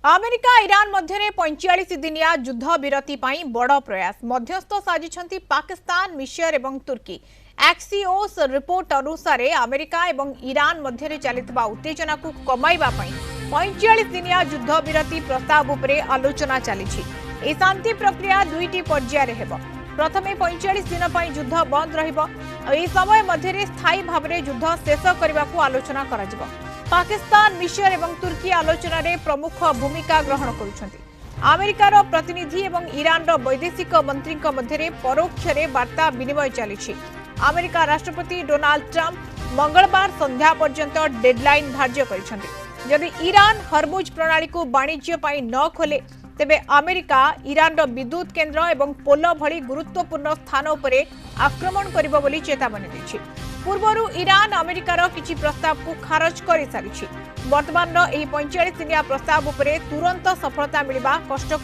America Iran मध्य 45 दिनिया युद्ध विरति बड़ प्रयास मध्यस्थ साजिछंती पाकिस्तान मिस्र और तुर्की। एक्सिओस रिपोर्ट अनुसार अमेरिका और ईरान मध्य चलता उत्तेजना को कमाइबा 45 दिनिया युद्ध विरति प्रस्ताव उपरे आलोचना चली। शांति प्रक्रिया दुईटी पर्यायर हेब। प्रथमे 45 दिन युद्ध बंद रहिबो। एही समय मध्य स्थायी भाव में युद्ध शेष करने को आलोचना करा। पाकिस्तान मिस्र और तुर्की आलोचना रे प्रमुख भूमिका ग्रहण करुछंती। अमेरिकार प्रतिनिधि एवं ईरान वैदेशिक मंत्री मध्य परोक्ष वार्ता विनिमय चली। अमेरिका राष्ट्रपति डोनाल्ड ट्रंप मंगलवार संध्या पर्यंत डेडलाइन धार्य करिसेंती। जदि ईरान हरमुज प्रणाली को वाणिज्य पई न खोले तेबे अमेरिका ईरान विद्युत केन्द्र और पोल भली गुरुत्वपूर्ण स्थान उपरे आक्रमण करिबो बोली चेतावनी दैछि। पूर्वर ईरान अमेरिकार किछि प्रस्ताव को खारज कर सारी। वर्तमान 45 दिनिया प्रस्ताव उपरे तुरंत सफलता मिलवा कष्टकर।